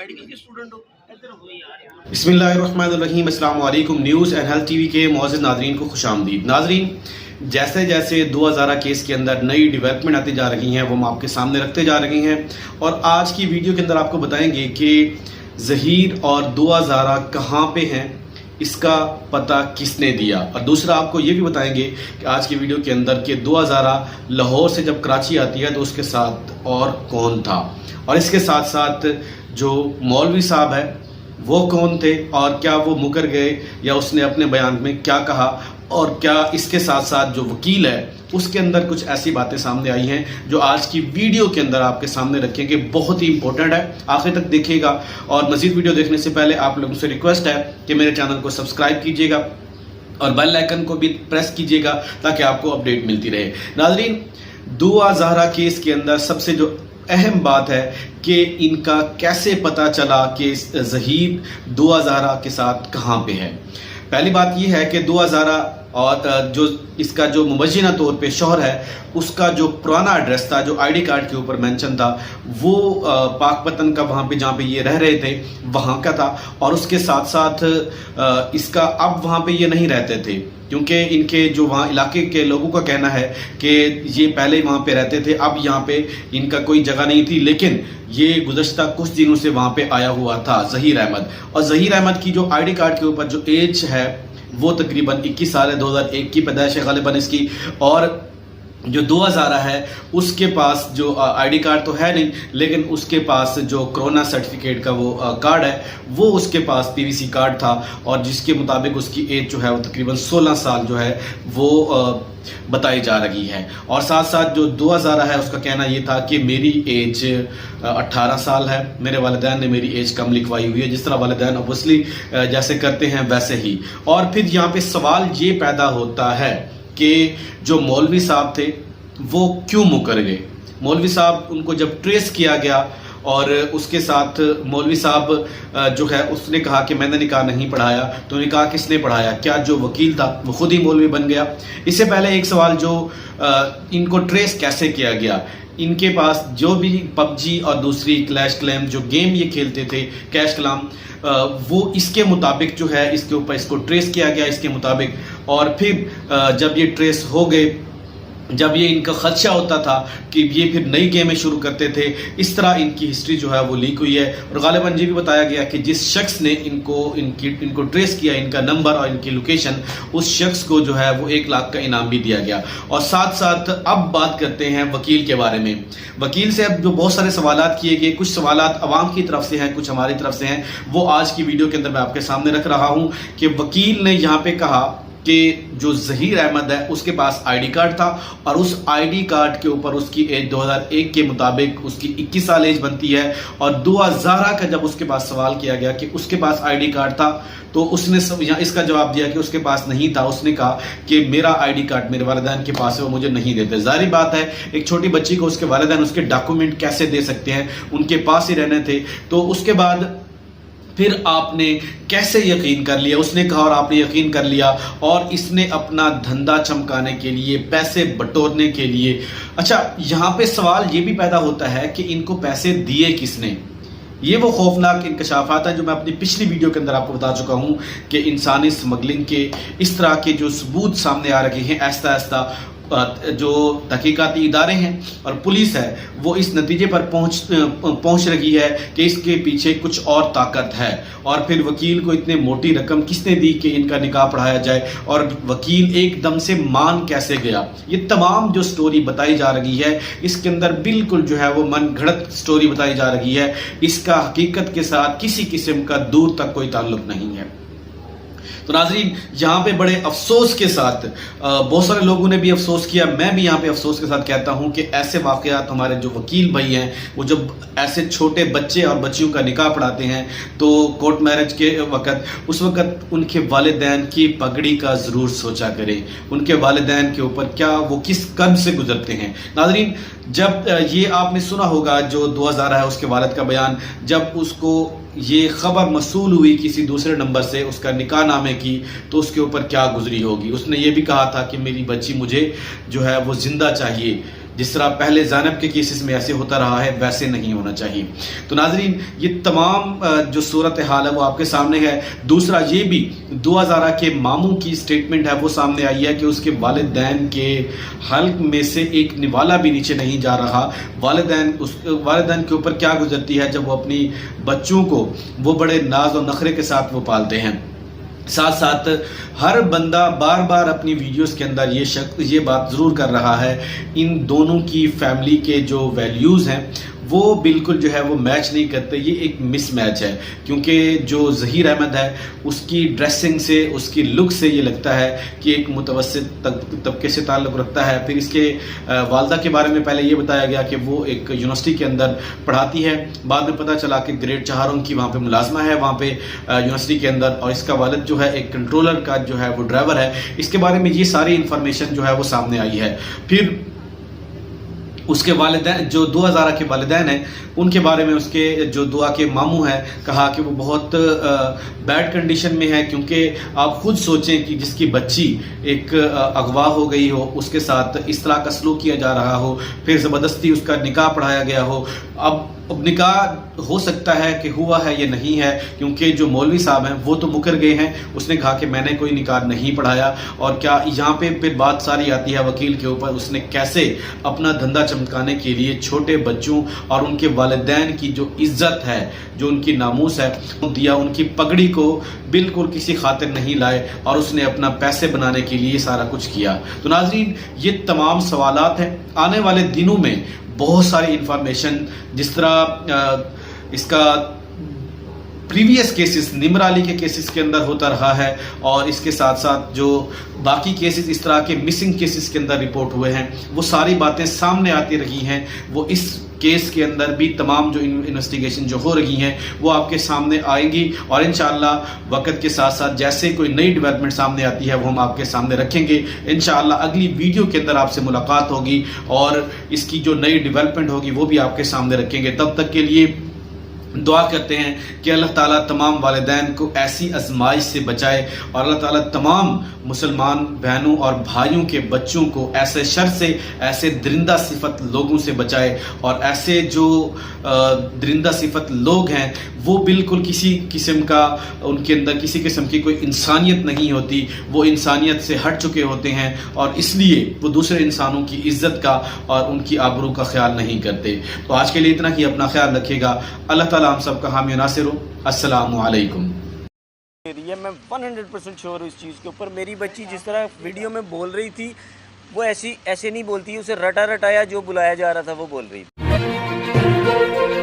Medical के student हो इधर हो यार। बिस्मिल्लाहिर्रहमानिर्रहीम। अस्सलाम वालेकुम। न्यूज़ एंड हेल्थ टीवी के मौजूद नाजरीन को खुशामदीद। नाजरीन, जैसे जैसे 2000 केस के अंदर नई डेवलपमेंट आती जा रही हैं वो हम आपके सामने रखते जा रहे हैं और आज की वीडियो के अंदर आपको बताएंगे कि ज़हीर और 2000 कहाँ पे हैं, इसका पता किसने दिया। और दूसरा आपको ये भी बताएंगे कि आज की वीडियो के अंदर कि 2000 लाहौर से जब कराची आती है तो उसके साथ और कौन था, और इसके साथ साथ जो मौलवी साहब है वो कौन थे और क्या वो मुकर गए या उसने अपने बयान में क्या कहा, और क्या इसके साथ साथ जो वकील है उसके अंदर कुछ ऐसी बातें सामने आई हैं जो आज की वीडियो के अंदर आपके सामने रखेंगे। बहुत ही इंपॉर्टेंट है, आखिर तक देखिएगा। और मज़ीद वीडियो देखने से पहले आप लोगों से रिक्वेस्ट है कि मेरे चैनल को सब्सक्राइब कीजिएगा और बेल आइकन को भी प्रेस कीजिएगा ताकि आपको अपडेट मिलती रहे। नाज़रीन, 2000 केस के अंदर सबसे जो अहम बात है कि इनका कैसे पता चला कि ज़हीर 2000 के साथ कहाँ पे है। पहली बात यह है कि 2000 और जो इसका जो मुबज्जिना तौर पे शोहर है उसका जो पुराना एड्रेस था, जो आईडी कार्ड के ऊपर मेंशन था, वो पाकपतन का वहाँ पे जहाँ पे ये रह रहे थे वहाँ का था। और उसके साथ साथ इसका अब वहाँ पे ये नहीं रहते थे क्योंकि इनके जो वहाँ इलाके के लोगों का कहना है कि ये पहले वहाँ पे रहते थे, अब यहाँ पे इनका कोई जगह नहीं थी, लेकिन ये गुज़श्ता कुछ दिनों से वहाँ पे आया हुआ था ज़हीर अहमद। और ज़हीर अहमद की जो आईडी कार्ड के ऊपर जो एज है वो तकरीबन 21 साल है, 2001 की पैदाइश है गालिबन इसकी। और जो 2000 है उसके पास जो आईडी कार्ड तो है नहीं, लेकिन उसके पास जो कोरोना सर्टिफिकेट का वो कार्ड है वो उसके पास पीवीसी कार्ड था, और जिसके मुताबिक उसकी एज जो है वो तकरीबन 16 साल जो है वो बताई जा रही है। और साथ साथ जो 2000 है उसका कहना ये था कि मेरी एज 18 साल है, मेरे वालिदैन ने मेरी एज कम लिखवाई हुई है, जिस तरह वालिदैन ऑब्वियसली जैसे करते हैं वैसे ही। और फिर यहाँ पे सवाल ये पैदा होता है कि जो मौलवी साहब थे वो क्यों मुकर गए। मौलवी साहब उनको जब ट्रेस किया गया और उसके साथ मौलवी साहब जो है उसने कहा कि मैंने निकाह नहीं पढ़ाया, तो निकाह किसने पढ़ाया? क्या जो वकील था वो खुद ही मौलवी बन गया? इससे पहले एक सवाल, जो इनको ट्रेस कैसे किया गया? इनके पास जो भी पबजी और दूसरी क्लैश क्लैम जो गेम ये खेलते थे, कैश क्लाम, वो इसके मुताबिक जो है इसके ऊपर इसको ट्रेस किया गया इसके मुताबिक। और फिर जब ये ट्रेस हो गए, जब ये इनका खदशा होता था कि ये फिर नई गेमें शुरू करते थे, इस तरह इनकी हिस्ट्री जो है वो लीक हुई है। और गालिबन ये भी बताया गया कि जिस शख्स ने इनको ट्रेस किया, इनका नंबर और इनकी लोकेशन, उस शख्स को जो है वो 1 लाख का इनाम भी दिया गया। और साथ साथ अब बात करते हैं वकील के बारे में। वकील से अब जो बहुत सारे सवालात किए गए, कुछ सवालात अवाम की तरफ से हैं, कुछ हमारी तरफ से हैं, वो आज की वीडियो के अंदर मैं आपके सामने रख रहा हूँ। कि वकील ने यहाँ पे कहा कि जो ज़हीर अहमद है उसके पास आईडी कार्ड था और उस आईडी कार्ड के ऊपर उसकी एज 2001 के मुताबिक उसकी 21 साल एज बनती है। और 2000 का जब उसके पास सवाल किया गया कि उसके पास आईडी कार्ड था तो उसने यहाँ इसका जवाब दिया कि उसके पास नहीं था। उसने कहा कि मेरा आईडी कार्ड मेरे वालिदैन के पास है, वो मुझे नहीं देते। जाहिर बात है एक छोटी बच्ची को उसके वालिदैन उसके डॉक्यूमेंट कैसे दे सकते हैं, उनके पास ही रहने थे। तो उसके बाद फिर आपने कैसे यकीन कर लिया? उसने कहा और आपने यकीन कर लिया, और इसने अपना धंधा चमकाने के लिए, पैसे बटोरने के लिए। अच्छा, यहाँ पे सवाल ये भी पैदा होता है कि इनको पैसे दिए किसने? ये वो खौफनाक इंकशाफात हैं जो मैं अपनी पिछली वीडियो के अंदर आपको बता चुका हूँ कि इंसानी स्मगलिंग के इस तरह के जो सबूत सामने आ रहे हैं, ऐसा ऐसा जो तहकीकाती इदारे हैं और पुलिस है वो इस नतीजे पर पहुंच रही है कि इसके पीछे कुछ और ताकत है। और फिर वकील को इतने मोटी रकम किसने दी कि इनका निकाह पढ़ाया जाए, और वकील एकदम से मान कैसे गया? ये तमाम जो स्टोरी बताई जा रही है इसके अंदर बिल्कुल जो है वो मन घड़त स्टोरी बताई जा रही है। इसका हकीकत के साथ किसी किस्म का दूर तक कोई ताल्लुक नहीं है। तो नाजरीन, यहाँ पे बड़े अफसोस के साथ बहुत सारे लोगों ने भी अफसोस किया, मैं भी यहाँ पे अफसोस के साथ कहता हूँ कि ऐसे वाक़यात हमारे जो वकील भाई हैं वो जब ऐसे छोटे बच्चे और बच्चियों का निकाह पढ़ाते हैं तो कोर्ट मैरिज के वक़्त, उस वक़्त उनके वालिदैन की पगड़ी का ज़रूर सोचा करें, उनके वालिदैन के ऊपर क्या वो किस कर्म से गुजरते हैं। नाजरीन, जब ये आपने सुना होगा जो 2000 है उसके वालिद का बयान, जब उसको ये खबर मसूल हुई किसी दूसरे नंबर से उसका निकाह नामे की, तो उसके ऊपर क्या गुजरी होगी। उसने ये भी कहा था कि मेरी बच्ची मुझे जो है वो जिंदा चाहिए। جس طرح پہلے زینب کے کیسز میں ایسے ہوتا رہا ہے ویسے نہیں ہونا چاہیے۔ تو ناظرین یہ تمام جو صورتحال ہے وہ آپ کے سامنے ہے۔ دوسرا یہ بھی دعا زارا کے ماموں کی سٹیٹمنٹ ہے وہ سامنے آئی ہے کہ اس کے والدین کے حلق میں سے ایک نوالا بھی نیچے نہیں جا رہا۔ والدین کے اوپر کیا گزرتی ہے جب وہ اپنی بچوں کو وہ بڑے ناز و نخرے کے ساتھ وہ پالتے ہیں۔ ساتھ ساتھ ہر بندہ بار بار اپنی ویڈیوز کے اندر یہ بات ضرور کر رہا ہے، ان دونوں کی فیملی کے جو ویلیوز ہیں وہ بالکل جو ہے وہ میچ نہیں کرتے، یہ ایک مس میچ ہے، کیونکہ جو ظہیر احمد ہے اس کی ڈریسنگ سے، اس کی لک سے یہ لگتا ہے کہ ایک متوسط طبقے سے تعلق رکھتا ہے۔ پھر اس کے والدہ کے بارے میں پہلے یہ بتایا گیا کہ وہ ایک یونیورسٹی کے اندر پڑھاتی ہے، بعد میں پتہ چلا کہ گریڈ 4 کی وہاں پہ ملازمہ ہے وہاں پہ یونیورسٹی کے اندر، اور اس کا والد جو ہے ایک کنٹرولر کا جو ہے وہ ڈرائیور ہے۔ اس کے بارے میں یہ ساری انفارمیشن جو ہے وہ سامنے آئی ہے۔ پھر اس کے والدین جو دعا زارا کے والدین ہیں ان کے بارے میں اس کے جو دعا کے ماموں ہیں کہا کہ وہ بہت بیڈ کنڈیشن میں ہے، کیونکہ آپ خود سوچیں کہ جس کی بچی ایک اغوا ہو گئی ہو، اس کے ساتھ اس طرح کا سلوک کیا جا رہا ہو، پھر زبردستی اس کا نکاح پڑھایا گیا ہو۔ اب نکاح ہو سکتا ہے کہ ہوا ہے یا نہیں ہے، کیونکہ جو مولوی صاحب ہیں وہ تو مکر گئے ہیں، اس نے کہا کہ میں نے کوئی نکاح نہیں پڑھایا۔ اور کیا یہاں پہ پھر بات ساری آتی ہے وکیل کے اوپر، اس نے کیسے اپنا دھندا چمکانے کے لیے چھوٹے بچوں اور ان کے والدین کی جو عزت ہے، جو ان کی ناموس ہے دیا، ان کی پگڑی کو بالکل کسی خاطر نہیں لائے، اور اس نے اپنا پیسے بنانے کے لیے سارا کچھ کیا۔ تو ناظرین یہ تمام سوالات ہیں، آنے والے دنوں میں بہت ساری انفارمیشن، جس طرح اس کا پریویس کیسز نمر علی کے کیسز کے اندر ہوتا رہا ہے، اور اس کے ساتھ ساتھ جو باقی کیسز اس طرح کے مسنگ کیسز کے اندر رپورٹ ہوئے ہیں، وہ ساری باتیں سامنے آتی رہی ہیں۔ وہ اس کیس کے اندر بھی تمام جو انویسٹیگیشن جو ہو رہی ہیں وہ آپ کے سامنے آئیں گی، اور انشاءاللہ وقت کے ساتھ ساتھ جیسے کوئی نئی ڈیولپمنٹ سامنے آتی ہے وہ ہم آپ کے سامنے رکھیں گے۔ انشاءاللہ اگلی ویڈیو کے اندر آپ سے ملاقات ہوگی اور اس کی جو نئی ڈیولپمنٹ ہوگی وہ بھی آپ کے سامنے رکھیں گے۔ تب تک کے لیے دعا کرتے ہیں کہ اللہ تعالیٰ تمام والدین کو ایسی آزمائش سے بچائے، اور اللہ تعالیٰ تمام مسلمان بہنوں اور بھائیوں کے بچوں کو ایسے شر سے، ایسے درندہ صفت لوگوں سے بچائے، اور ایسے جو درندہ صفت لوگ ہیں وہ بالکل کسی قسم کا ان کے اندر کسی قسم کی کوئی انسانیت نہیں ہوتی، وہ انسانیت سے ہٹ چکے ہوتے ہیں، اور اس لیے وہ دوسرے انسانوں کی عزت کا اور ان کی آبرو کا خیال نہیں کرتے۔ تو آج کے لیے اتنا ہی، اپنا خیال رکھیے گا۔ اللہ تعالیٰ ہم سب کا حامی و ناصر ہو۔ السلام علیکم۔ میں 100% شور ہوں اس چیز کے اوپر۔ میری بچی جس طرح ویڈیو میں بول رہی تھی وہ ایسے نہیں بولتی، اسے رٹا رٹایا جو بلایا جا رہا تھا وہ بول رہی تھی۔